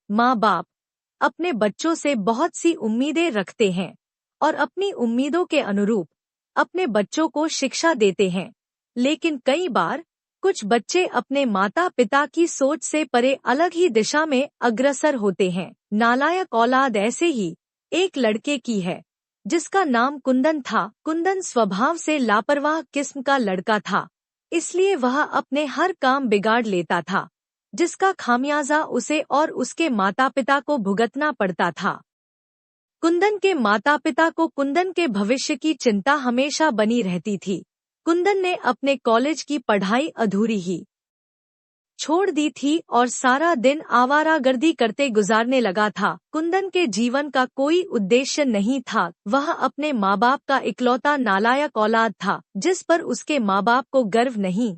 माँ बाप अपने बच्चों से बहुत सी उम्मीदें रखते हैं और अपनी उम्मीदों के अनुरूप अपने बच्चों को शिक्षा देते हैं, लेकिन कई बार कुछ बच्चे अपने माता पिता की सोच से परे अलग ही दिशा में अग्रसर होते हैं। नालायक औलाद ऐसे ही एक लड़के की है जिसका नाम कुंदन था। कुंदन स्वभाव से लापरवाह किस्म का लड़का था, इसलिए वह अपने हर काम बिगाड़ लेता था, जिसका खामियाजा उसे और उसके माता पिता को भुगतना पड़ता था। कुंदन के माता पिता को कुंदन के भविष्य की चिंता हमेशा बनी रहती थी। कुंदन ने अपने कॉलेज की पढ़ाई अधूरी ही छोड़ दी थी और सारा दिन आवारागर्दी करते गुजारने लगा था। कुंदन के जीवन का कोई उद्देश्य नहीं था। वह अपने माँ बाप का इकलौता नालायक औलाद था, जिस पर उसके माँ बाप को गर्व नहीं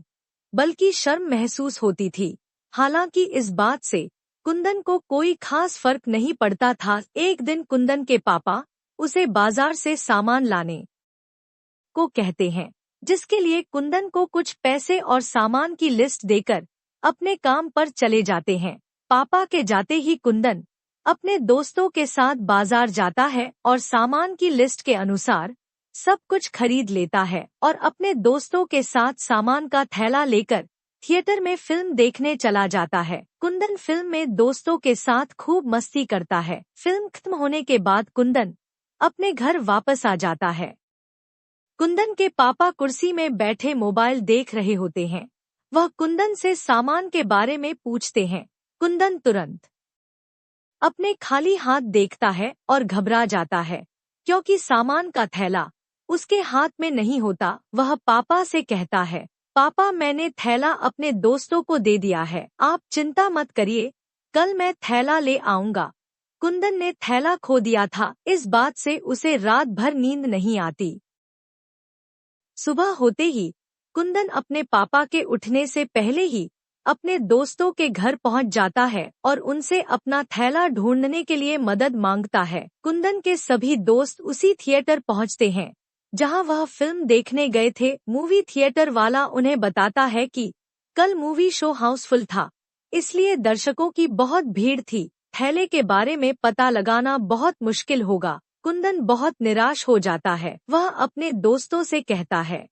बल्कि शर्म महसूस होती थी। हालांकि इस बात से कुंदन को कोई खास फर्क नहीं पड़ता था। एक दिन कुंदन के पापा उसे बाजार से सामान लाने को कहते हैं, जिसके लिए कुंदन को कुछ पैसे और सामान की लिस्ट देकर अपने काम पर चले जाते हैं। पापा के जाते ही कुंदन अपने दोस्तों के साथ बाजार जाता है और सामान की लिस्ट के अनुसार सब कुछ खरीद लेता है और अपने दोस्तों के साथ सामान का थैला लेकर थिएटर में फिल्म देखने चला जाता है। कुंदन फिल्म में दोस्तों के साथ खूब मस्ती करता है। फिल्म खत्म होने के बाद कुंदन अपने घर वापस आ जाता है। कुंदन के पापा कुर्सी में बैठे मोबाइल देख रहे होते हैं। वह कुंदन से सामान के बारे में पूछते हैं। कुंदन तुरंत अपने खाली हाथ देखता है और घबरा जाता है, क्योंकि सामान का थैला उसके हाथ में नहीं होता। वह पापा से कहता है, पापा मैंने थैला अपने दोस्तों को दे दिया है, आप चिंता मत करिए, कल मैं थैला ले आऊंगा। कुंदन ने थैला खो दिया था। इस बात से उसे रात भर नींद नहीं आती। सुबह होते ही कुंदन अपने पापा के उठने से पहले ही अपने दोस्तों के घर पहुंच जाता है और उनसे अपना थैला ढूंढने के लिए मदद मांगता है। कुंदन के सभी दोस्त उसी थिएटर पहुंचते हैं जहां वह फिल्म देखने गए थे। मूवी थिएटर वाला उन्हें बताता है कि कल मूवी शो हाउसफुल था, इसलिए दर्शकों की बहुत भीड़ थी, थैले के बारे में पता लगाना बहुत मुश्किल होगा। कुंदन बहुत निराश हो जाता है। वह अपने दोस्तों से कहता है,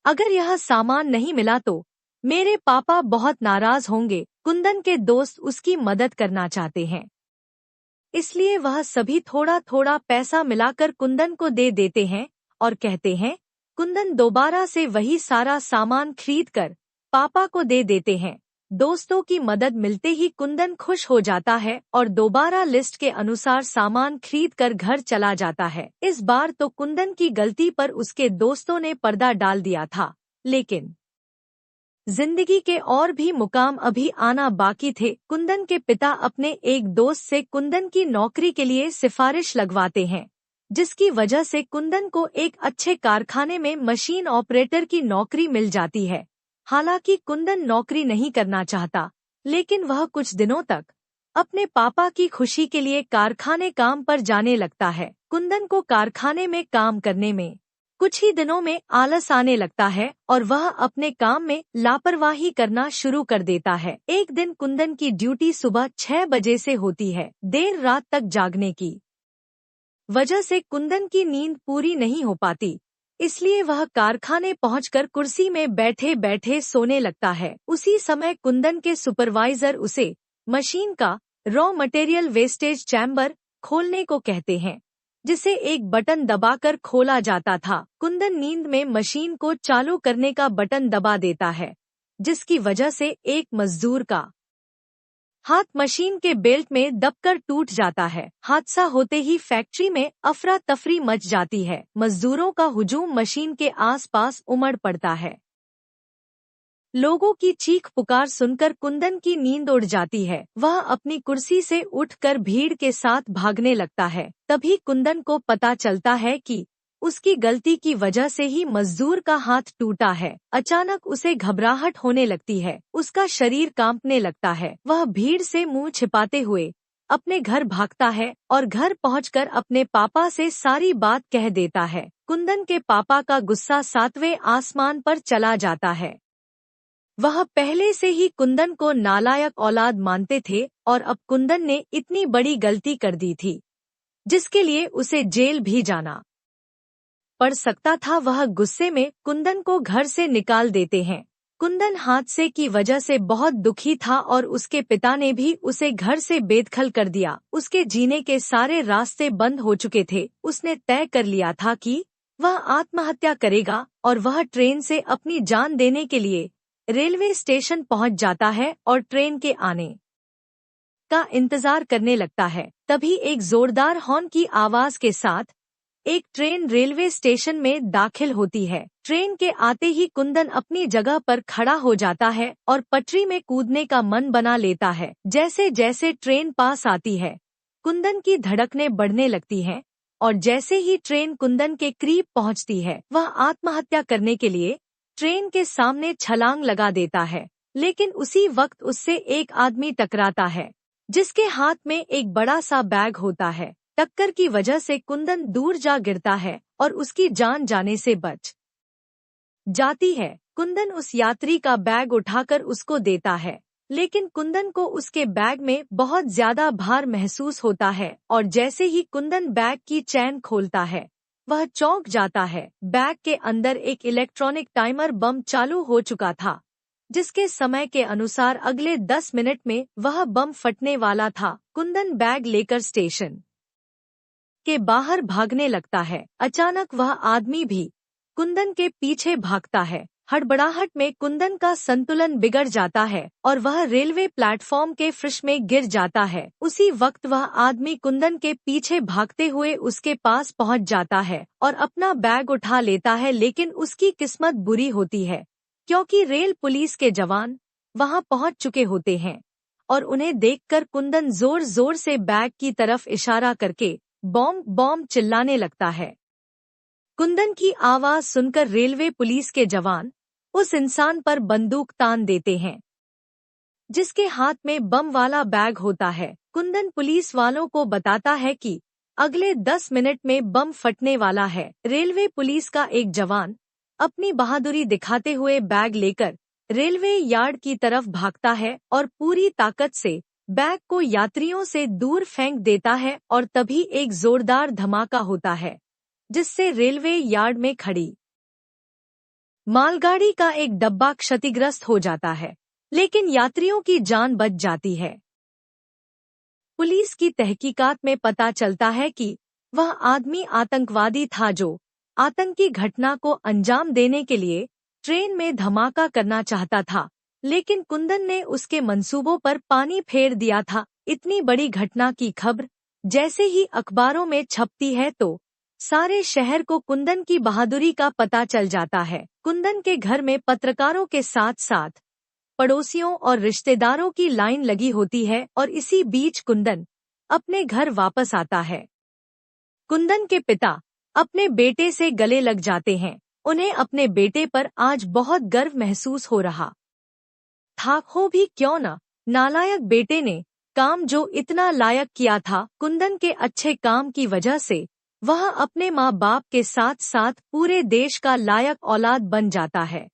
अगर यह सामान नहीं मिला तो मेरे पापा बहुत नाराज होंगे। कुंदन के दोस्त उसकी मदद करना चाहते हैं, इसलिए वह सभी थोड़ा थोड़ा पैसा मिलाकर कुंदन को दे देते हैं और कहते हैं। कुंदन दोबारा से वही सारा सामान खरीदकर पापा को दे देते हैं। दोस्तों की मदद मिलते ही कुंदन खुश हो जाता है और दोबारा लिस्ट के अनुसार सामान खरीदकर घर चला जाता है। इस बार तो कुंदन की गलती पर उसके दोस्तों ने पर्दा डाल दिया था, लेकिन जिंदगी के और भी मुकाम अभी आना बाकी थे। कुंदन के पिता अपने एक दोस्त से कुंदन की नौकरी के लिए सिफारिश लगवाते हैं, जिसकी वजह से कुंदन को एक अच्छे कारखाने में मशीन ऑपरेटर की नौकरी मिल जाती है। हालांकि कुंदन नौकरी नहीं करना चाहता, लेकिन वह कुछ दिनों तक अपने पापा की खुशी के लिए कारखाने काम पर जाने लगता है। कुंदन को कारखाने में काम करने में कुछ ही दिनों में आलस आने लगता है और वह अपने काम में लापरवाही करना शुरू कर देता है। एक दिन कुंदन की ड्यूटी सुबह 6 बजे से होती है। देर रात तक जागने की वजह से कुंदन की नींद पूरी नहीं हो पाती, इसलिए वह कारखाने पहुंचकर कुर्सी में बैठे बैठे सोने लगता है। उसी समय कुंदन के सुपरवाइजर उसे मशीन का रॉ मटेरियल वेस्टेज चैम्बर खोलने को कहते हैं, जिसे एक बटन दबाकर खोला जाता था। कुंदन नींद में मशीन को चालू करने का बटन दबा देता है, जिसकी वजह से एक मजदूर का हाथ मशीन के बेल्ट में दबकर टूट जाता है। हादसा होते ही फैक्ट्री में अफरा तफरी मच जाती है। मजदूरों का हुजूम मशीन के आसपास उमड़ पड़ता है। लोगों की चीख पुकार सुनकर कुंदन की नींद उड़ जाती है। वह अपनी कुर्सी से उठकर भीड़ के साथ भागने लगता है। तभी कुंदन को पता चलता है कि उसकी गलती की वजह से ही मजदूर का हाथ टूटा है। अचानक उसे घबराहट होने लगती है, उसका शरीर कांपने लगता है। वह भीड़ से मुंह छिपाते हुए अपने घर भागता है और घर पहुंचकर अपने पापा से सारी बात कह देता है। कुंदन के पापा का गुस्सा 7वें आसमान पर चला जाता है। वह पहले से ही कुंदन को नालायक औलाद मानते थे और अब कुंदन ने इतनी बड़ी गलती कर दी थी जिसके लिए उसे जेल भी जाना पड़ सकता था। वह गुस्से में कुंदन को घर से निकाल देते हैं। कुंदन हादसे की वजह से बहुत दुखी था और उसके पिता ने भी उसे घर से बेदखल कर दिया। उसके जीने के सारे रास्ते बंद हो चुके थे। उसने तय कर लिया था कि वह आत्महत्या करेगा और वह ट्रेन से अपनी जान देने के लिए रेलवे स्टेशन पहुंच जाता है और ट्रेन के आने का इंतजार करने लगता है। तभी एक जोरदार हॉर्न की आवाज के साथ एक ट्रेन रेलवे स्टेशन में दाखिल होती है। ट्रेन के आते ही कुंदन अपनी जगह पर खड़ा हो जाता है और पटरी में कूदने का मन बना लेता है। जैसे जैसे ट्रेन पास आती है, कुंदन की धड़कनें बढ़ने लगती हैं और जैसे ही ट्रेन कुंदन के करीब पहुंचती है, वह आत्महत्या करने के लिए ट्रेन के सामने छलांग लगा देता है। लेकिन उसी वक्त उससे एक आदमी टकराता है जिसके हाथ में एक बड़ा सा बैग होता है। टक्कर की वजह से कुंदन दूर जा गिरता है और उसकी जान जाने से बच जाती है। कुंदन उस यात्री का बैग उठाकर उसको देता है, लेकिन कुंदन को उसके बैग में बहुत ज्यादा भार महसूस होता है और जैसे ही कुंदन बैग की चैन खोलता है, वह चौंक जाता है। बैग के अंदर एक इलेक्ट्रॉनिक टाइमर बम चालू हो चुका था, जिसके समय के अनुसार अगले 10 मिनट में वह बम फटने वाला था। कुंदन बैग लेकर स्टेशन के बाहर भागने लगता है। अचानक वह आदमी भी कुंदन के पीछे भागता है। हड़बड़ाहट में कुंदन का संतुलन बिगड़ जाता है और वह रेलवे प्लेटफॉर्म के फर्श में गिर जाता है। उसी वक्त वह आदमी कुंदन के पीछे भागते हुए उसके पास पहुंच जाता है और अपना बैग उठा लेता है, लेकिन उसकी किस्मत बुरी होती है क्योंकि रेल पुलिस के जवान वहां पहुंच चुके होते हैं और उन्हें देखकर कुंदन जोर जोर से बैग की तरफ इशारा करके बॉम्ब बॉम्ब चिल्लाने लगता है। कुंदन की आवाज सुनकर रेलवे पुलिस के जवान उस इंसान पर बंदूक तान देते हैं जिसके हाथ में बम वाला बैग होता है। कुंदन पुलिस वालों को बताता है कि अगले 10 मिनट में बम फटने वाला है। रेलवे पुलिस का एक जवान अपनी बहादुरी दिखाते हुए बैग लेकर रेलवे यार्ड की तरफ भागता है और पूरी ताकत से बैग को यात्रियों से दूर फेंक देता है और तभी एक जोरदार धमाका होता है जिससे रेलवे यार्ड में खड़ी मालगाड़ी का एक डब्बा क्षतिग्रस्त हो जाता है, लेकिन यात्रियों की जान बच जाती है। पुलिस की तहकीकात में पता चलता है कि वह आदमी आतंकवादी था जो आतंकी घटना को अंजाम देने के लिए ट्रेन में धमाका करना चाहता था, लेकिन कुंदन ने उसके मंसूबों पर पानी फेर दिया था। इतनी बड़ी घटना की खबर जैसे ही अखबारों में छपती है तो सारे शहर को कुंदन की बहादुरी का पता चल जाता है। कुंदन के घर में पत्रकारों के साथ साथ पड़ोसियों और रिश्तेदारों की लाइन लगी होती है और इसी बीच कुंदन अपने घर वापस आता है। कुंदन के पिता अपने बेटे से गले लग जाते हैं। उन्हें अपने बेटे पर आज बहुत गर्व महसूस हो रहा था। हो भी क्यों न, नालायक बेटे ने काम जो इतना लायक किया था। कुंदन के अच्छे काम की वजह से वह अपने माँ बाप के साथ साथ पूरे देश का लायक औलाद बन जाता है।